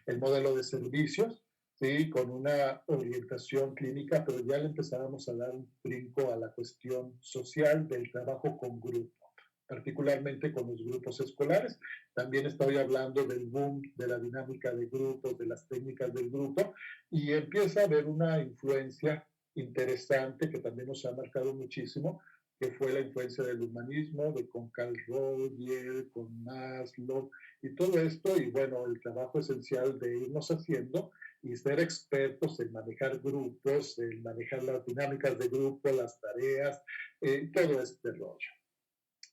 El modelo de servicios, sí, con una orientación clínica, pero ya le empezábamos a dar un brinco a la cuestión social del trabajo con grupo, particularmente con los grupos escolares. También estoy hablando del boom de la dinámica de grupos, de las técnicas del grupo, y empieza a haber una influencia interesante que también nos ha marcado muchísimo, que fue la influencia del humanismo, de con Carl Rogers, con Maslow, y todo esto, y bueno, el trabajo esencial de irnos haciendo y ser expertos en manejar grupos, en manejar las dinámicas de grupo, las tareas, todo este rollo.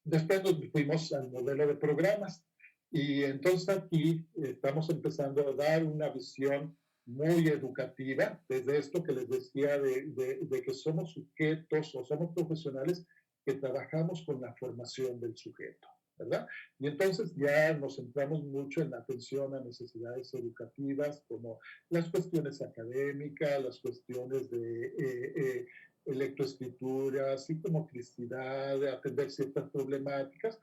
Después nos fuimos al modelo de programas y entonces aquí estamos empezando a dar una visión muy educativa desde esto que les decía de que somos sujetos o somos profesionales que trabajamos con la formación del sujeto, ¿verdad? Y entonces ya nos centramos mucho en la atención a necesidades educativas como las cuestiones académicas, las cuestiones de electroescritura, psicomotricidad, de atender ciertas problemáticas.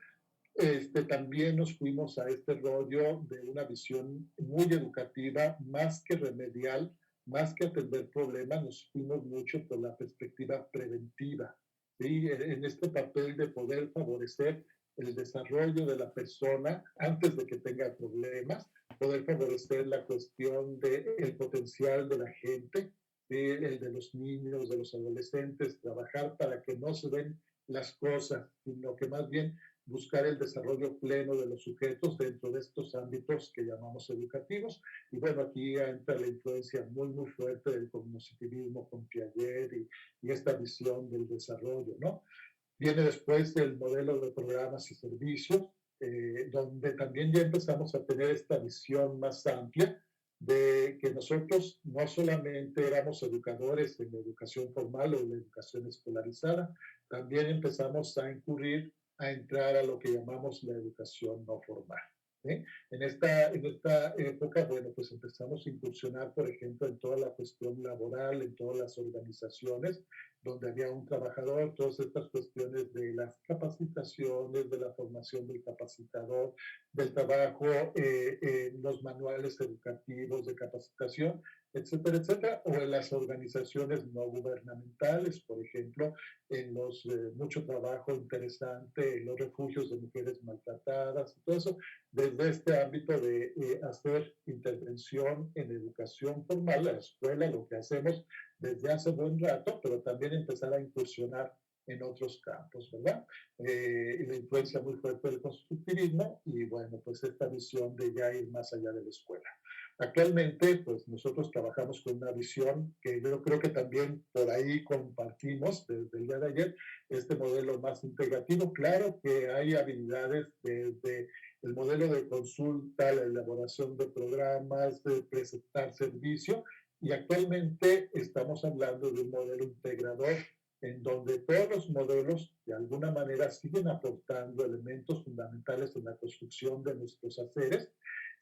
También nos fuimos a este rollo de una visión muy educativa, más que remedial, más que atender problemas, nos fuimos mucho por la perspectiva preventiva, ¿sí? En este papel de poder favorecer el desarrollo de la persona antes de que tenga problemas, poder favorecer la cuestión del potencial de la gente, el de los niños, de los adolescentes, trabajar para que no se den las cosas, sino que más bien buscar el desarrollo pleno de los sujetos dentro de estos ámbitos que llamamos educativos. Y bueno, aquí entra la influencia muy, muy fuerte del cognitivismo con Piaget y esta visión del desarrollo, ¿no? Viene después el modelo de programas y servicios, donde también ya empezamos a tener esta visión más amplia de que nosotros no solamente éramos educadores en la educación formal o en la educación escolarizada, también empezamos a incurrir, a entrar a lo que llamamos la educación no formal. ¿Sí? En esta época, bueno, pues empezamos a incursionar, por ejemplo, en toda la cuestión laboral, en todas las organizaciones, donde había un trabajador, todas estas cuestiones de las capacitaciones, de la formación del capacitador, del trabajo, los manuales educativos de capacitación, etcétera, etcétera, o en las organizaciones no gubernamentales, por ejemplo, en los mucho trabajo interesante en los refugios de mujeres maltratadas y todo eso, desde este ámbito de hacer intervención en educación formal, la escuela, lo que hacemos desde hace buen rato, pero también empezar a incursionar en otros campos, ¿verdad? La influencia muy fuerte del constructivismo y bueno, pues esta visión de ya ir más allá de la escuela. Actualmente, pues nosotros trabajamos con una visión que yo creo que también por ahí compartimos desde el día de ayer, este modelo más integrativo. Claro que hay habilidades desde el modelo de consulta, la elaboración de programas, de presentar servicio, y actualmente estamos hablando de un modelo integrador en donde todos los modelos de alguna manera siguen aportando elementos fundamentales en la construcción de nuestros haceres,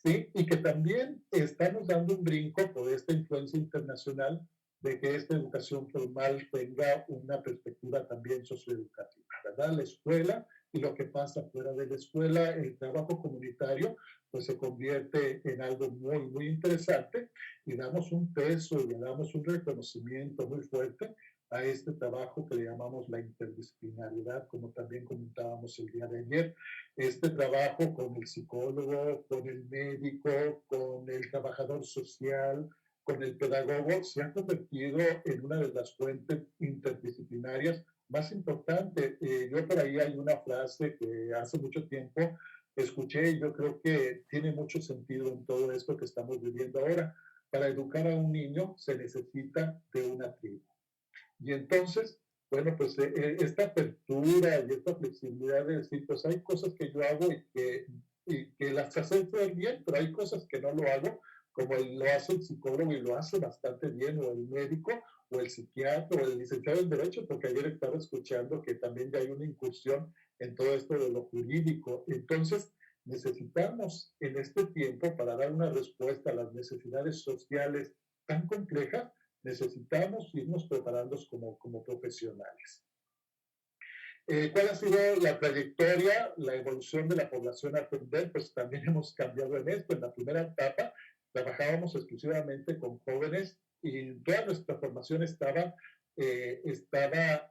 ¿sí? Y que también estamos dando un brinco por esta influencia internacional de que esta educación formal tenga una perspectiva también socioeducativa, ¿verdad? La escuela y lo que pasa fuera de la escuela, el trabajo comunitario, pues se convierte en algo muy, muy interesante y damos un peso y le damos un reconocimiento muy fuerte a este trabajo que le llamamos la interdisciplinaridad, como también comentábamos el día de ayer. Este trabajo con el psicólogo, con el médico, con el trabajador social, con el pedagogo, se ha convertido en una de las fuentes interdisciplinarias más importantes. Yo por ahí hay una frase que hace mucho tiempo escuché y yo creo que tiene mucho sentido en todo esto que estamos viviendo ahora. Para educar a un niño se necesita de una tribu. Y entonces, bueno, pues esta apertura y esta flexibilidad de decir, pues hay cosas que yo hago y que las hacen bien, pero hay cosas que no lo hago, como lo hace el psicólogo y lo hace bastante bien, o el médico, o el psiquiatra, o el licenciado en Derecho, porque ayer estaba escuchando que también ya hay una incursión en todo esto de lo jurídico. Entonces, necesitamos en este tiempo, para dar una respuesta a las necesidades sociales tan complejas, necesitamos irnos preparando como profesionales. ¿Cuál ha sido la trayectoria, la evolución de la población a atender? Pues también hemos cambiado en esto. En la primera etapa trabajábamos exclusivamente con jóvenes y toda nuestra formación estaba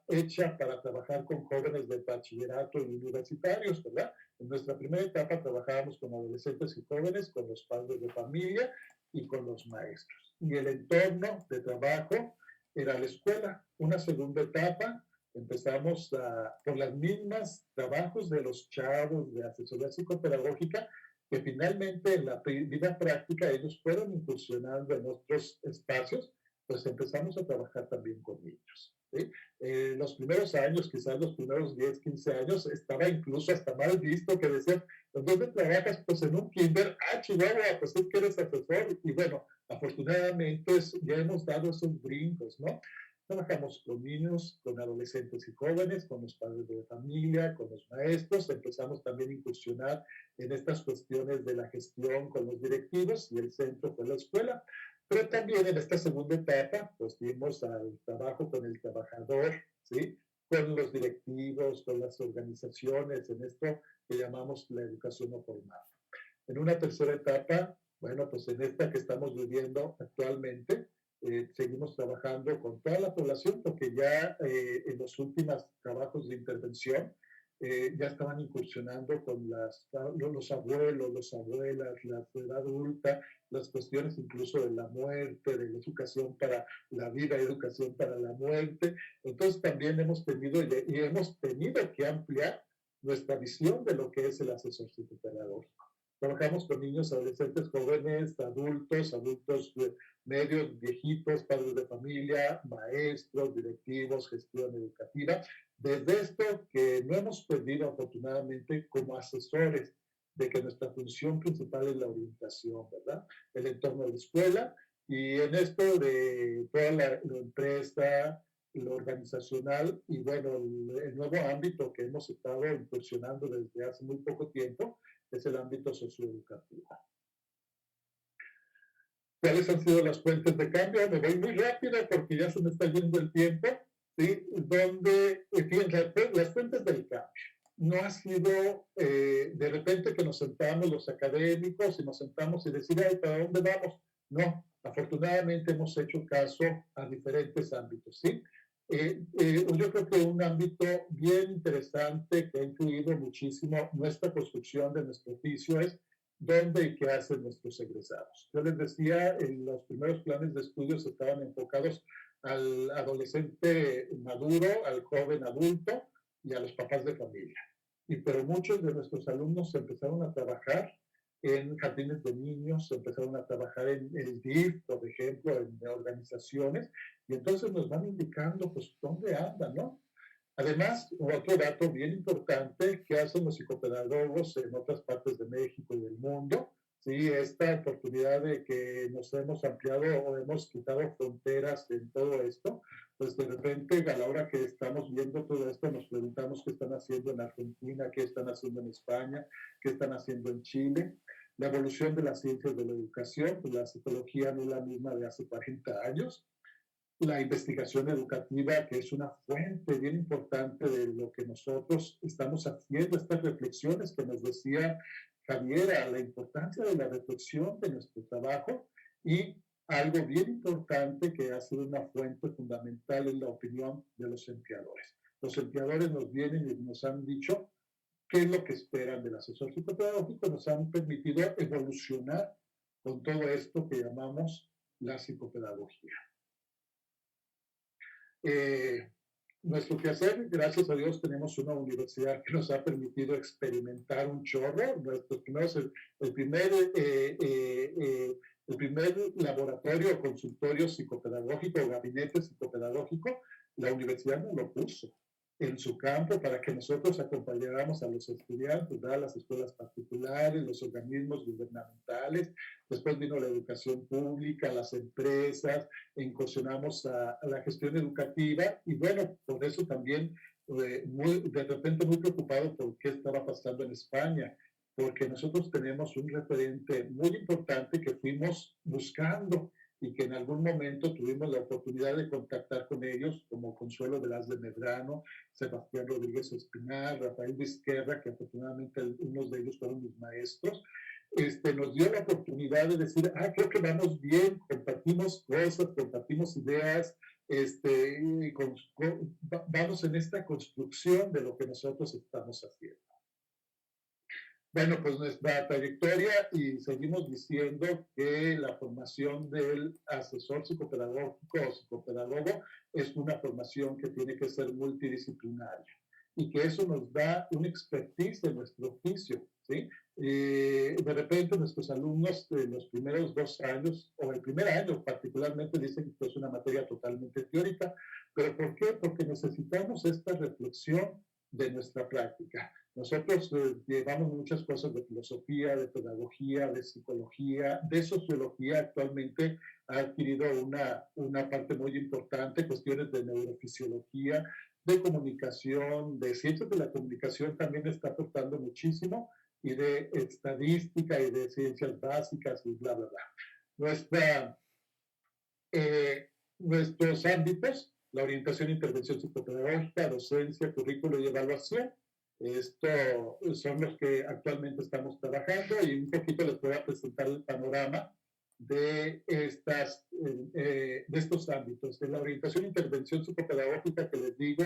hecha para trabajar con jóvenes de bachillerato y universitarios, ¿verdad? En nuestra primera etapa trabajábamos con adolescentes y jóvenes, con los padres de familia y con los maestros. Y el entorno de trabajo era la escuela. Una segunda etapa, empezamos por las mismas trabajos de los chavos de asesoría psicopedagógica, que finalmente en la vida práctica ellos fueron incursionando en otros espacios, pues empezamos a trabajar también con niños. ¿Sí? Los primeros años, quizás los primeros 10, 15 años, estaba incluso hasta mal visto que decían, ¿dónde trabajas? Pues en un kinder. Ah, Chihuahua, pues es que eres asesor. Y bueno, afortunadamente ya hemos dado esos brincos, ¿no? Trabajamos con niños, con adolescentes y jóvenes, con los padres de familia, con los maestros. Empezamos también a incursionar en estas cuestiones de la gestión con los directivos y el centro fue la escuela. Pero también en esta segunda etapa, pues vimos al trabajo con el trabajador, ¿sí? Con los directivos, con las organizaciones, en esto que llamamos la educación no formal. En una tercera etapa, bueno, pues en esta que estamos viviendo actualmente, seguimos trabajando con toda la población porque ya en los últimos trabajos de intervención ya estaban incursionando con los abuelos, las abuelas, la edad adulta, las cuestiones incluso de la muerte, de la educación para la vida, educación para la muerte. Entonces también hemos tenido que ampliar nuestra visión de lo que es el asesor psicopedagógico. Trabajamos con niños, adolescentes, jóvenes, adultos medios, viejitos, padres de familia, maestros, directivos, gestión educativa. Desde esto que no hemos perdido afortunadamente como asesores de que nuestra función principal es la orientación, ¿verdad? El entorno de la escuela y en esto de toda la empresa, lo organizacional y bueno, el nuevo ámbito que hemos estado incursionando desde hace muy poco tiempo es el ámbito socioeducativo. ¿Cuáles han sido las fuentes de cambio? Me voy muy rápido porque ya se me está yendo el tiempo, ¿sí? Donde, fíjense, las fuentes del cambio. No ha sido de repente que nos sentamos los académicos y nos sentamos y decir, ay, ¿para dónde vamos? No, afortunadamente hemos hecho caso a diferentes ámbitos, ¿sí? Yo creo que un ámbito bien interesante que ha influido muchísimo nuestra construcción de nuestro oficio es dónde y qué hacen nuestros egresados. Yo les decía, en los primeros planes de estudios estaban enfocados al adolescente maduro, al joven adulto y a los papás de familia. Pero muchos de nuestros alumnos empezaron a trabajar en jardines de niños, empezaron a trabajar en el DIF, por ejemplo, en organizaciones, y entonces nos van indicando, pues, dónde andan, ¿no? Además, otro dato bien importante que hacen los psicopedagogos en otras partes de México y del mundo, sí, esta oportunidad de que nos hemos ampliado o hemos quitado fronteras en todo esto, pues de repente a la hora que estamos viendo todo esto nos preguntamos qué están haciendo en Argentina, qué están haciendo en España, qué están haciendo en Chile. La evolución de las ciencias de la educación, pues la psicología no es la misma de hace 40 años, la investigación educativa, que es una fuente bien importante de lo que nosotros estamos haciendo, estas reflexiones que nos decía Javiera, la importancia de la reflexión de nuestro trabajo y algo bien importante que ha sido una fuente fundamental en la opinión de los empleadores. Los empleadores nos vienen y nos han dicho qué es lo que esperan del asesor psicopedagógico, nos han permitido evolucionar con todo esto que llamamos la psicopedagogía. Nuestro quehacer, gracias a Dios, tenemos una universidad que nos ha permitido experimentar un chorro. Nuestros primeros, el primer, el primer laboratorio o consultorio psicopedagógico o gabinete psicopedagógico, la universidad nos lo puso en su campo para que nosotros acompañáramos a los estudiantes, ¿verdad? Las escuelas particulares, los organismos gubernamentales, después vino la educación pública, las empresas, incursionamos a la gestión educativa y bueno, por eso también de repente muy preocupado por qué estaba pasando en España, porque nosotros tenemos un referente muy importante que fuimos buscando y que en algún momento tuvimos la oportunidad de contactar con ellos, como Consuelo Velázquez de Medrano, Sebastián Rodríguez Espinal, Rafael Vizquerra, que afortunadamente unos de ellos fueron mis maestros, nos dio la oportunidad de decir, creo que vamos bien, compartimos cosas, compartimos ideas, vamos en esta construcción de lo que nosotros estamos haciendo. Bueno, pues nuestra trayectoria y seguimos diciendo que la formación del asesor psicopedagógico o psicopedagogo es una formación que tiene que ser multidisciplinaria y que eso nos da un expertise de nuestro oficio, ¿sí? De repente nuestros alumnos de los primeros 2 años o el primer año particularmente dicen que es una materia totalmente teórica, pero ¿por qué? Porque necesitamos esta reflexión de nuestra práctica. Nosotros llevamos muchas cosas de filosofía, de pedagogía, de psicología, de sociología. Actualmente ha adquirido una parte muy importante, cuestiones de neurofisiología, de comunicación, de ciencias de la comunicación también está aportando muchísimo, y de estadística y de ciencias básicas y bla, bla, bla. Nuestros ámbitos, la orientación e intervención psicopedagógica, docencia, currículo y evaluación, esto son los que actualmente estamos trabajando y un poquito les voy a presentar el panorama de estos ámbitos. En la orientación e intervención psicopedagógica que les digo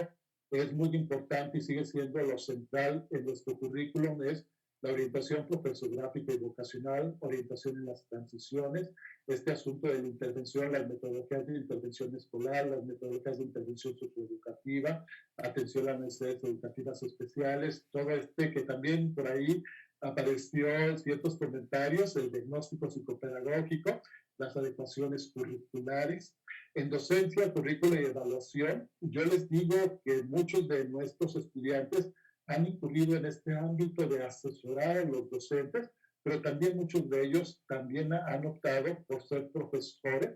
es muy importante y sigue siendo lo central en nuestro currículum, es la orientación profesográfica y vocacional, orientación en las transiciones, este asunto de la intervención, las metodologías de intervención escolar, las metodologías de intervención socioeducativa, atención a las necesidades educativas especiales, todo que también por ahí apareció en ciertos comentarios, el diagnóstico psicopedagógico, las adecuaciones curriculares. En docencia, currículo y evaluación, yo les digo que muchos de nuestros estudiantes han incurrido en este ámbito de asesorar a los docentes, pero también muchos de ellos también han optado por ser profesores,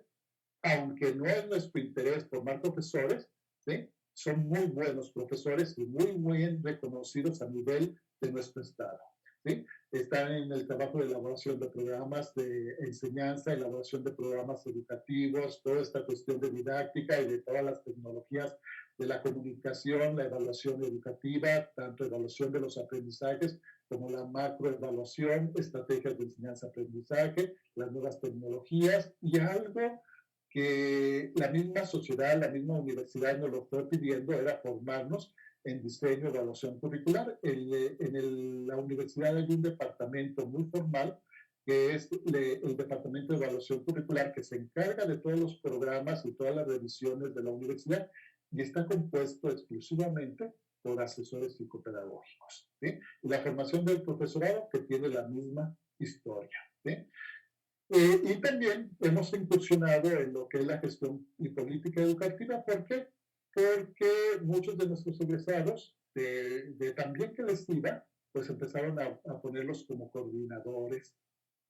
aunque no es nuestro interés formar profesores, ¿sí? Son muy buenos profesores y muy bien reconocidos a nivel de nuestro estado, ¿sí? Están en el trabajo de elaboración de programas de enseñanza, elaboración de programas educativos, toda esta cuestión de didáctica y de todas las tecnologías de la comunicación, la evaluación educativa, tanto evaluación de los aprendizajes como la macroevaluación, estrategias de enseñanza-aprendizaje, las nuevas tecnologías y algo que la misma sociedad, la misma universidad nos lo fue pidiendo era formarnos en diseño y evaluación curricular. La universidad hay un departamento muy formal que es el Departamento de Evaluación Curricular, que se encarga de todos los programas y todas las revisiones de la universidad y está compuesto exclusivamente por asesores psicopedagógicos, ¿sí? Y la formación del profesorado, que tiene la misma historia. ¿Sí? Y también hemos incursionado en lo que es la gestión y política educativa. ¿Por qué? Porque muchos de nuestros egresados, de también que les iba, pues empezaron a ponerlos como coordinadores,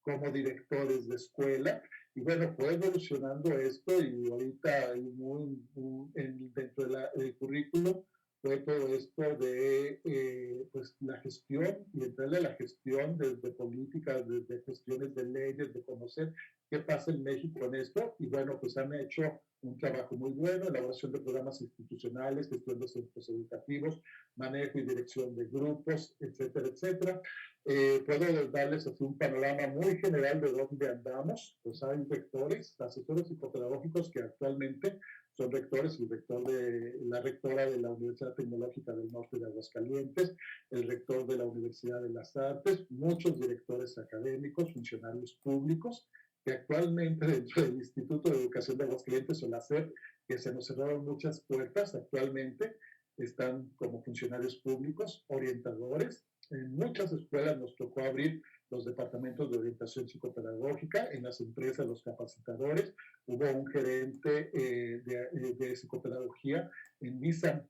como directores de escuela. Y bueno, fue evolucionando esto y ahorita dentro del currículo fue todo esto de pues la gestión y entrarle a la gestión desde políticas, desde cuestiones de leyes, de conocer qué pasa en México en esto. Y bueno, pues han hecho un trabajo muy bueno, elaboración de programas institucionales, gestión de centros educativos, manejo y dirección de grupos, etcétera, etcétera. Puedo darles así un panorama muy general de dónde andamos. Pues hay rectores, asesores psicopedagógicos que actualmente son rectores, el rector de la rectora de la Universidad Tecnológica del Norte de Aguascalientes, el rector de la Universidad de las Artes, muchos directores académicos, funcionarios públicos, que actualmente dentro del Instituto de Educación de Aguascalientes, o la SEP, que se nos cerraron muchas puertas, actualmente están como funcionarios públicos, orientadores. En muchas escuelas nos tocó abrir los departamentos de orientación psicopedagógica, en las empresas los capacitadores, hubo un gerente de psicopedagogía en NISAM,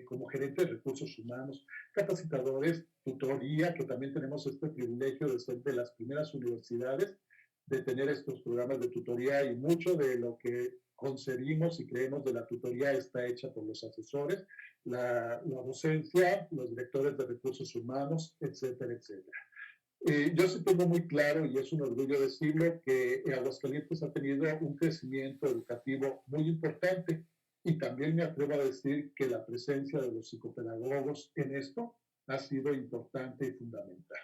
como gerente de recursos humanos, capacitadores, tutoría, que también tenemos este privilegio de ser de las primeras universidades de tener estos programas de tutoría, y mucho de lo que concebimos y creemos de la tutoría está hecha por los asesores, la docencia, los directores de recursos humanos, etcétera, etcétera. Yo sí tengo muy claro, y es un orgullo decirlo, que Aguascalientes ha tenido un crecimiento educativo muy importante, y también me atrevo a decir que la presencia de los psicopedagogos en esto ha sido importante y fundamental.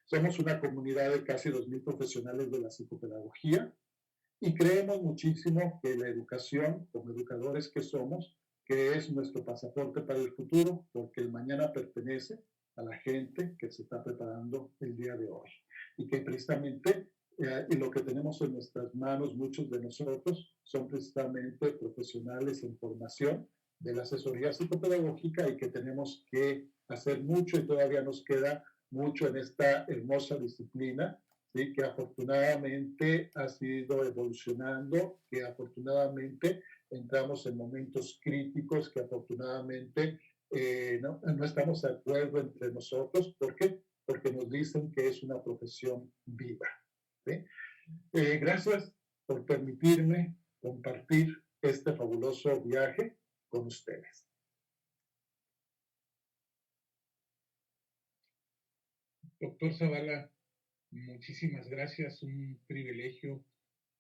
Somos una comunidad de casi 2,000 profesionales de la psicopedagogía, y creemos muchísimo que la educación, como educadores que somos, que es nuestro pasaporte para el futuro, porque el mañana pertenece a la gente que se está preparando el día de hoy. Y que precisamente y lo que tenemos en nuestras manos, muchos de nosotros, son precisamente profesionales en formación de la asesoría psicopedagógica, y que tenemos que hacer mucho, y todavía nos queda mucho en esta hermosa disciplina, ¿sí? Que afortunadamente ha sido evolucionando, que afortunadamente entramos en momentos críticos, que afortunadamente no estamos de acuerdo entre nosotros. ¿Por qué? Porque nos dicen que es una profesión viva. ¿Sí? Gracias por permitirme compartir este fabuloso viaje con ustedes. Doctor Zavala, muchísimas gracias, un privilegio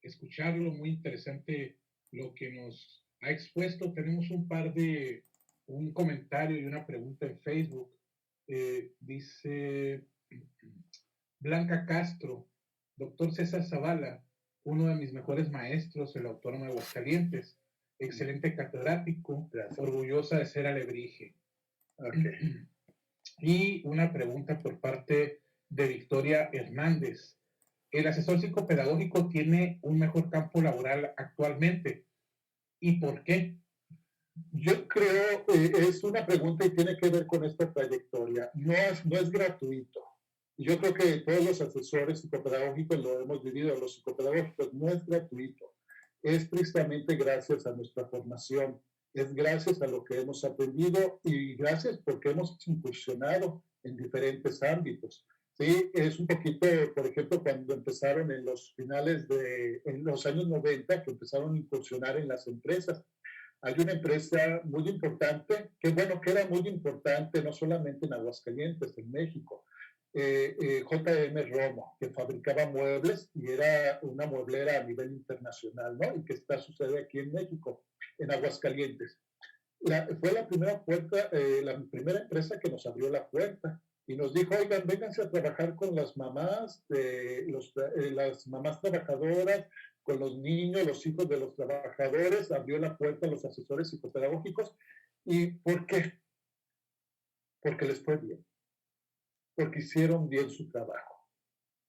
escucharlo, muy interesante lo que nos ha expuesto. Tenemos un comentario y una pregunta en Facebook. Dice Blanca Castro, doctor César Zavala, uno de mis mejores maestros, el Autónomo de Aguascalientes, excelente catedrático, orgullosa de ser alebrije. Okay. Y una pregunta por parte de Victoria Hernández. ¿El asesor psicopedagógico tiene un mejor campo laboral actualmente? ¿Y por qué? Yo creo, es una pregunta y tiene que ver con esta trayectoria. No es gratuito. Yo creo que todos los asesores psicopedagógicos lo hemos vivido, los psicopedagógicos, no es gratuito. Es precisamente gracias a nuestra formación, es gracias a lo que hemos aprendido, y gracias porque hemos incursionado en diferentes ámbitos. Sí, es un poquito, por ejemplo, cuando empezaron en los años 90, que empezaron a incursionar en las empresas. Hay una empresa muy importante, que era muy importante no solamente en Aguascalientes, en México, J.M. Romo, que fabricaba muebles y era una mueblera a nivel internacional, ¿no? Y que sucede aquí en México, en Aguascalientes. Fue la primera empresa que nos abrió la puerta y nos dijo: oigan, vénganse a trabajar con las mamás, las mamás trabajadoras, con los niños, los hijos de los trabajadores. Abrió la puerta a los asesores psicopedagógicos. ¿Y por qué? Porque les fue bien, porque hicieron bien su trabajo,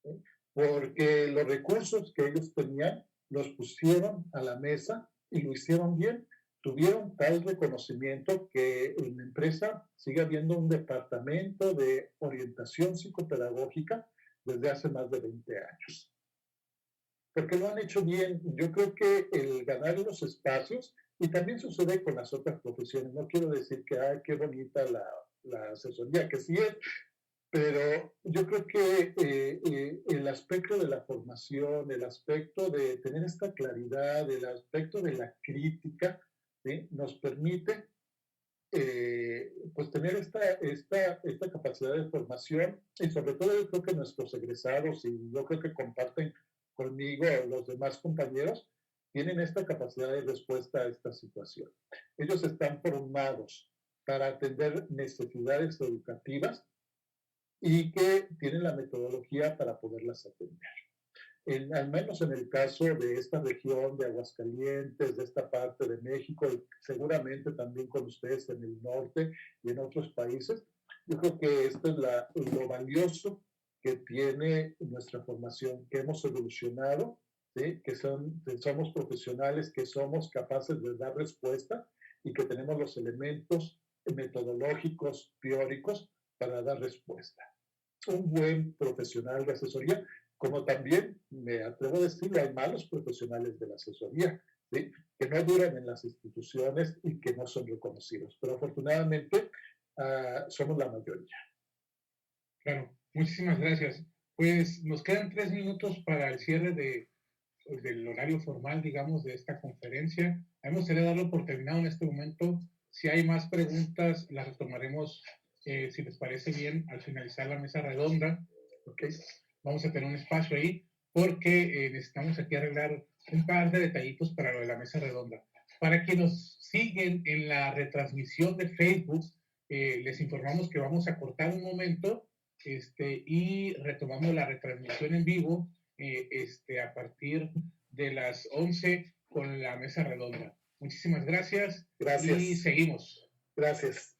¿sí? Porque los recursos que ellos tenían los pusieron a la mesa y lo hicieron bien. tuvieron tal reconocimiento que en la empresa sigue habiendo un departamento de orientación psicopedagógica desde hace más de 20 años. Porque lo han hecho bien. Yo creo que el ganar los espacios, y también sucede con las otras profesiones, no quiero decir que, ay, qué bonita la asesoría, que sí es, pero yo creo que el aspecto de la formación, el aspecto de tener esta claridad, el aspecto de la crítica, ¿sí? Nos permite pues tener esta capacidad de formación y sobre todo yo creo que nuestros egresados y yo creo que comparten conmigo los demás compañeros tienen esta capacidad de respuesta a esta situación. Ellos están formados para atender necesidades educativas y que tienen la metodología para poderlas atender. Al menos en el caso de esta región de Aguascalientes, de esta parte de México, y seguramente también con ustedes en el norte y en otros países, yo creo que esto es lo valioso que tiene nuestra formación, que hemos evolucionado, ¿sí? Que somos profesionales, que somos capaces de dar respuesta y que tenemos los elementos metodológicos, teóricos para dar respuesta. Un buen profesional de asesoría, como también me atrevo a decirlo, hay malos profesionales de la asesoría, ¿sí? Que no duran en las instituciones y que no son reconocidos. Pero afortunadamente somos la mayoría. Claro, muchísimas gracias. Pues nos quedan 3 minutos para el cierre del horario formal, digamos, de esta conferencia. A mí me gustaría darlo por terminado en este momento. Si hay más preguntas, las retomaremos, si les parece bien, al finalizar la mesa redonda. Okay. Vamos a tener un espacio ahí porque necesitamos aquí arreglar un par de detallitos para lo de la mesa redonda. Para quienes nos siguen en la retransmisión de Facebook, les informamos que vamos a cortar un momento y retomamos la retransmisión en vivo a partir de las 11 con la mesa redonda. Muchísimas gracias. Gracias. Y seguimos. Gracias.